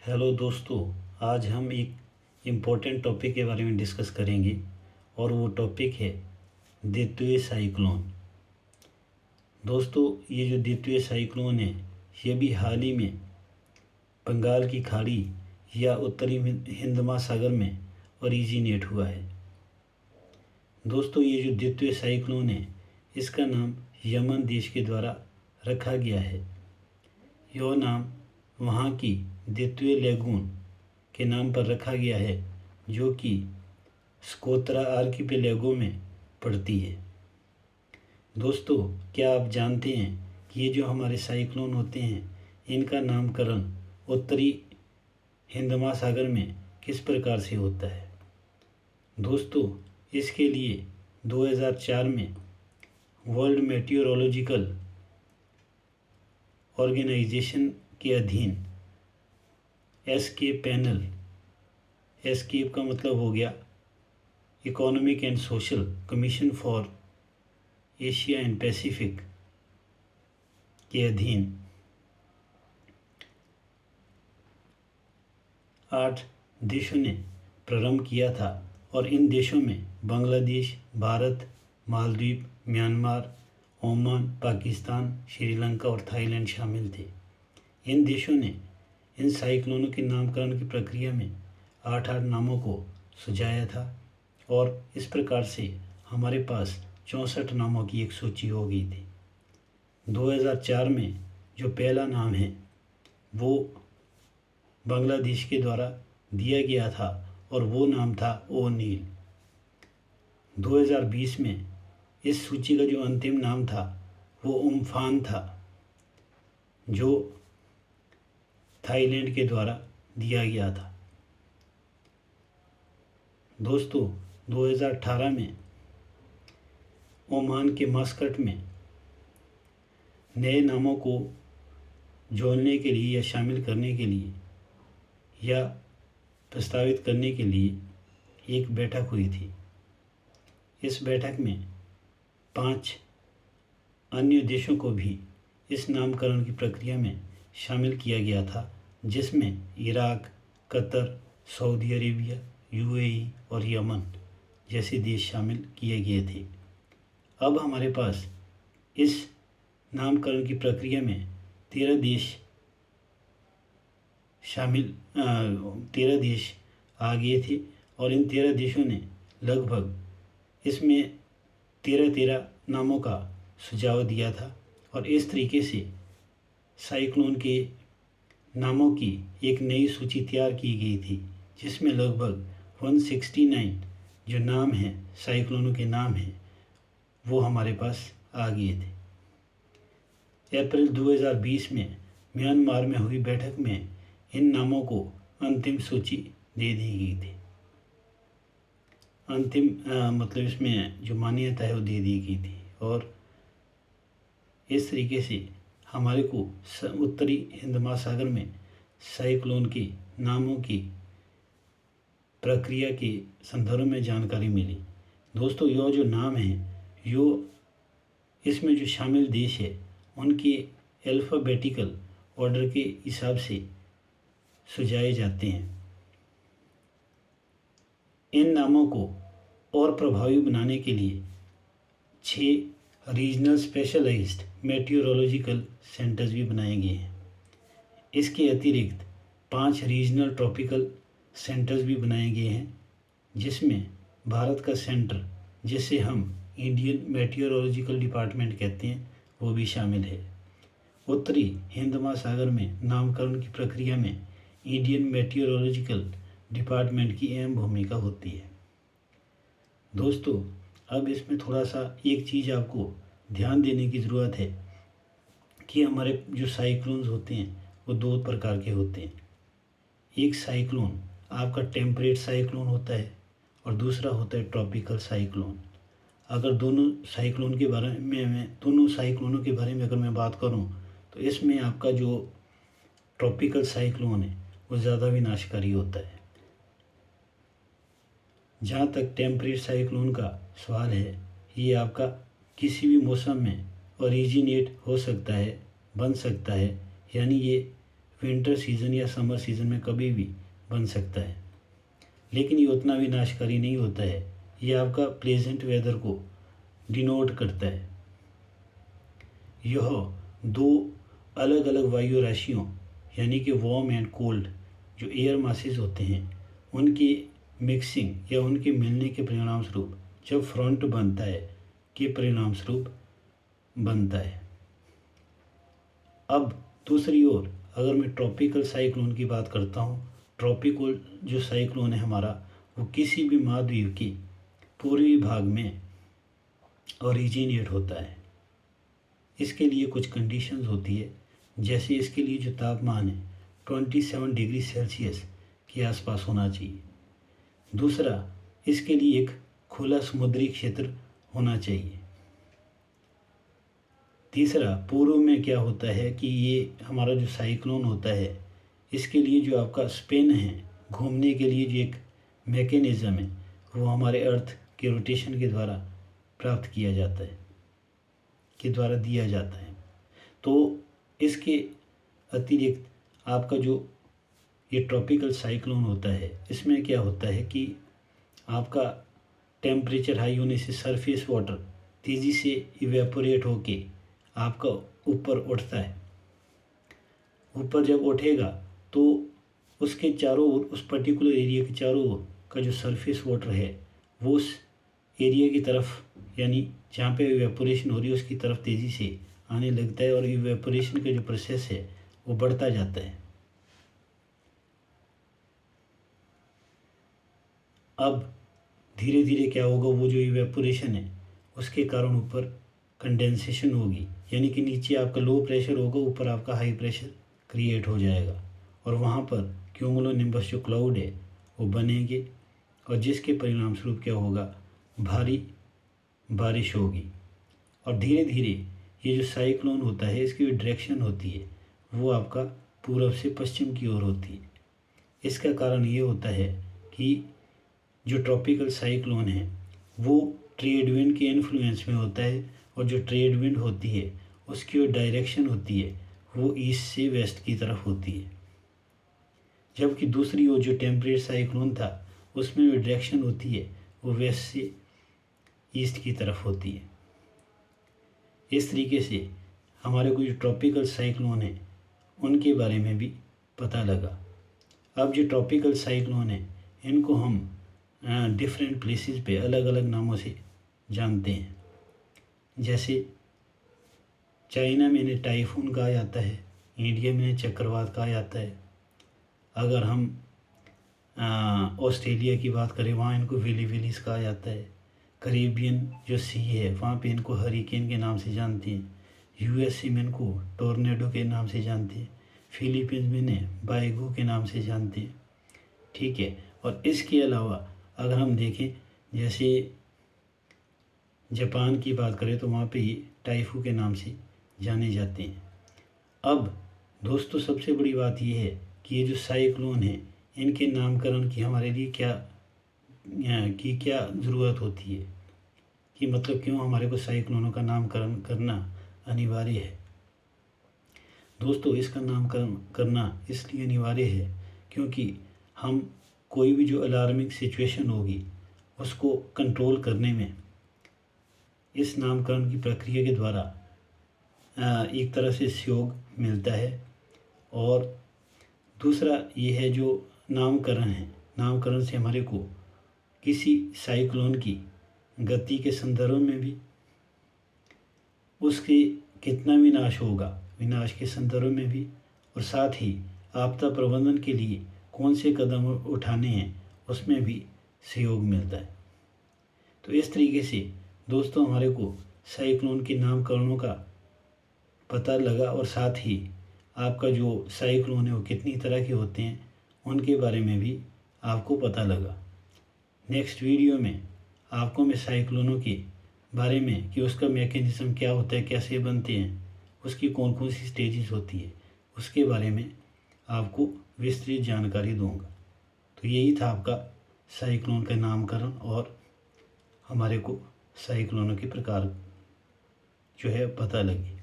Hello दोस्तों, आज हम एक इम्पोर्टेंट टॉपिक के बारे में डिस्कस करेंगे और वो टॉपिक है द्वितीय साइक्लोन। दोस्तों, ये जो द्वितीय साइक्लोन है ये भी हाल ही में बंगाल की खाड़ी या उत्तरी हिंद महासागर में ओरिजिनेट हुआ है। दोस्तों, ये जो द्वितीय साइक्लोन है इसका नाम यमन देश के द्वारा रखा गया है। यह नाम वहाँ की द्वितीय लेगून के नाम पर रखा गया है जो कि स्कोत्रा आर्किपेलागो में पड़ती है। दोस्तों, क्या आप जानते हैं कि ये जो हमारे साइक्लोन होते हैं इनका नामकरण उत्तरी हिंद महासागर में किस प्रकार से होता है? दोस्तों, इसके लिए 2004 में वर्ल्ड मेटीओरोलॉजिकल ऑर्गेनाइजेशन के अधीन एस्केप पैनल, एस्केप का मतलब हो गया economic and social commission for Asia and Pacific के अधीन 8 देशों ने प्रारंभ किया था और इन देशों में बांग्लादेश, भारत, मालदीव, म्यांमार, ओमान, पाकिस्तान, श्रीलंका और थाईलैंड शामिल थे। इन देशों ने इन साइक्लोनों के नामकरण की प्रक्रिया में 8 नामों को सुझाया था और इस प्रकार से हमारे पास 64 नामों की एक सूची हो गई थी। 2004 में जो पहला नाम है वो बांग्लादेश के द्वारा दिया गया था और वो नाम था ओनील। 2020 में इस सूची का जो अंतिम नाम था वो उम्फान था जो थाईलैंड के द्वारा दिया गया था। दोस्तों, 2018 में ओमान के मस्कट में नए नामों को जोड़ने के लिए या शामिल करने के लिए या प्रस्तावित करने के लिए एक बैठक हुई थी। इस बैठक में 5 अन्य देशों को भी इस नामकरण की प्रक्रिया में शामिल किया गया था, जिसमें Iraq, Qatar, Saudi Arabia, UAE और यमन जैसे देश शामिल किए गए थे। अब हमारे पास इस नामकरण की प्रक्रिया में 13 देश 13 देश आ गए थे और इन 13 देशों ने लगभग इसमें 13 नामों का सुझाव दिया था और इस तरीके से साइक्लोन के नामों की एक नई सूची तैयार की गई थी, जिसमें लगभग 169 जो नाम हैं, साइक्लोनों के नाम हैं, वो हमारे पास आ गए थे। अप्रैल 2020 में म्यांमार में हुई बैठक में इन नामों को अंतिम सूची दे दी गई थी। अंतिम मतलब इसमें जो मान्यता है वो दे दी गई थी और इस तरीके से हमारे को उत्तरी हिंद महासागर में साइक्लोन के नामों की प्रक्रिया के संदर्भ में जानकारी मिली। दोस्तों, यह जो नाम है यो इसमें जो शामिल देश है उनके अल्फ़ाबेटिकल ऑर्डर के हिसाब से सुझाए जाते हैं। इन नामों को और प्रभावी बनाने के लिए 6 रीजनल स्पेशलाइज्ड मेटीओरोलॉजिकल सेंटर्स भी बनाए गए हैं। इसके अतिरिक्त 5 रीजनल ट्रॉपिकल सेंटर्स भी बनाए गए हैं, जिसमें भारत का सेंटर, जिसे हम इंडियन मेटीओरोलॉजिकल डिपार्टमेंट कहते हैं, वो भी शामिल है। उत्तरी हिंद महासागर में नामकरण की प्रक्रिया में इंडियन मेटीओरोलॉजिकल डिपार्टमेंट की अहम भूमिका होती है। दोस्तों, अब इसमें थोड़ा सा एक चीज़ आपको ध्यान देने की ज़रूरत है कि हमारे जो साइक्लोन्स होते हैं वो 2 प्रकार के होते हैं। एक साइक्लोन आपका टेम्परेट साइक्लोन होता है और दूसरा होता है ट्रॉपिकल साइक्लोन। अगर दोनों साइक्लोनों के बारे में अगर मैं बात करूं तो इसमें आपका जो ट्रॉपिकल साइक्लोन है वो ज़्यादा विनाशकारी होता है। जहाँ तक टेम्परेट साइक्लोन का सवाल है, ये आपका किसी भी मौसम में ओरिजिनेट हो सकता है, बन सकता है, यानी ये विंटर सीज़न या समर सीज़न में कभी भी बन सकता है, लेकिन ये उतना विनाशकारी नहीं होता है। ये आपका प्लेजेंट वेदर को डिनोट करता है। यह दो अलग अलग वायु राशियों यानी कि वार्म एंड कोल्ड जो एयर मासेस होते हैं उनकी मिक्सिंग या उनके मिलने के परिणाम स्वरूप जब फ्रंट बनता है के परिणाम स्वरूप बनता है। अब दूसरी ओर अगर मैं ट्रॉपिकल साइक्लोन की बात करता हूँ, ट्रॉपिकल जो साइक्लोन है हमारा वो किसी भी महाद्वीप के पूर्वी भाग में ओरिजिनेट होता है। इसके लिए कुछ कंडीशंस होती है, जैसे इसके लिए जो तापमान है 27 डिग्री सेल्सियस के आसपास होना चाहिए। दूसरा, इसके लिए एक खुला समुद्री क्षेत्र होना चाहिए। तीसरा, पूर्व में क्या होता है कि ये हमारा जो साइक्लोन होता है इसके लिए जो आपका स्पिन है, घूमने के लिए जो एक मैकेनिज़्म है वो हमारे अर्थ के रोटेशन के द्वारा प्राप्त किया जाता है, के द्वारा दिया जाता है। तो इसके अतिरिक्त आपका जो ये ट्रॉपिकल साइक्लोन होता है इसमें क्या होता है कि आपका टेम्परेचर हाई होने से सरफेस वाटर तेज़ी से इवेपोरेट होके आपका ऊपर उठता है। ऊपर जब उठेगा तो उसके चारों ओर, उस पर्टिकुलर एरिया के चारों ओर का जो सरफेस वाटर है वो उस एरिया की तरफ यानी जहाँ पे इवेपोरेशन हो रही है उसकी तरफ तेज़ी से आने लगता है और इवेपोरेशन का जो प्रोसेस है वो बढ़ता जाता है। अब धीरे धीरे क्या होगा, वो जो इवेपोरेशन है उसके कारण ऊपर कंडेंसेशन होगी, यानी कि नीचे आपका लो प्रेशर होगा, ऊपर आपका हाई प्रेशर क्रिएट हो जाएगा और वहाँ पर क्यूमुलोनिम्बस जो क्लाउड है वो बनेंगे और जिसके परिणाम स्वरूप क्या होगा, भारी बारिश होगी। और धीरे धीरे ये जो साइक्लोन होता है इसकी जो डायरेक्शन होती है वो आपका पूरब से पश्चिम की ओर होती है। इसका कारण ये होता है कि जो ट्रॉपिकल साइक्लोन है वो ट्रेड विंड के इन्फ्लुएंस में होता है और जो ट्रेड विंड होती है उसकी जो डायरेक्शन होती है वो ईस्ट से वेस्ट की तरफ होती है, जबकि दूसरी ओर जो टेम्परेट साइक्लोन था उसमें जो डायरेक्शन होती है वो वेस्ट से ईस्ट की तरफ होती है। इस तरीके से हमारे को जो ट्रॉपिकल साइक्लोन है उनके बारे में भी पता लगा। अब जो ट्रॉपिकल साइक्लोन है इनको हम डिफरेंट प्लेसेस पे अलग अलग नामों से जानते हैं। जैसे चाइना में इन्हें टाइफून कहा जाता है, इंडिया में इन्हें चक्रवात कहा जाता है। अगर हम ऑस्ट्रेलिया की बात करें वहाँ इनको विलीविलीस कहा जाता है। करीबियन जो सी है वहाँ पे इनको हरिकेन के नाम से जानते हैं। यूएसए में इनको टोर्नेडो के नाम से जानते हैं। फिलीपींस में इन्हें बाइगो के नाम से जानते हैं। ठीक है, और इसके अलावा अगर हम देखें जैसे जापान की बात करें तो वहाँ पे ये टाइफू के नाम से जाने जाते हैं। अब दोस्तों सबसे बड़ी बात ये है कि ये जो साइक्लोन है इनके नामकरण की हमारे लिए क्या ज़रूरत होती है, कि मतलब क्यों हमारे को साइक्लोनों का नामकरण करना अनिवार्य है। दोस्तों इसका नामकरण करना इसलिए अनिवार्य है क्योंकि हम कोई भी जो अलार्मिंग सिचुएशन होगी उसको कंट्रोल करने में इस नामकरण की प्रक्रिया के द्वारा एक तरह से सहयोग मिलता है। और दूसरा ये है जो नामकरण है, नामकरण से हमारे को किसी साइक्लोन की गति के संदर्भ में भी, उसके कितना विनाश होगा विनाश के संदर्भ में भी, और साथ ही आपदा प्रबंधन के लिए कौन से कदम उठाने हैं उसमें भी सहयोग मिलता है। तो इस तरीके से दोस्तों हमारे को साइक्लोन के नामकरणों का पता लगा और साथ ही आपका जो साइक्लोन है वो कितनी तरह के होते हैं उनके बारे में भी आपको पता लगा। नेक्स्ट वीडियो में आपको मैं साइक्लोनों के बारे में कि उसका मैकेनिज़्म क्या होता है, कैसे बनते हैं, उसकी कौन कौन सी स्टेजेस होती है, उसके बारे में आपको विस्तृत जानकारी दूंगा। तो यही था आपका साइक्लोन का नामकरण और हमारे को साइक्लोनों के प्रकार जो है पता लगे।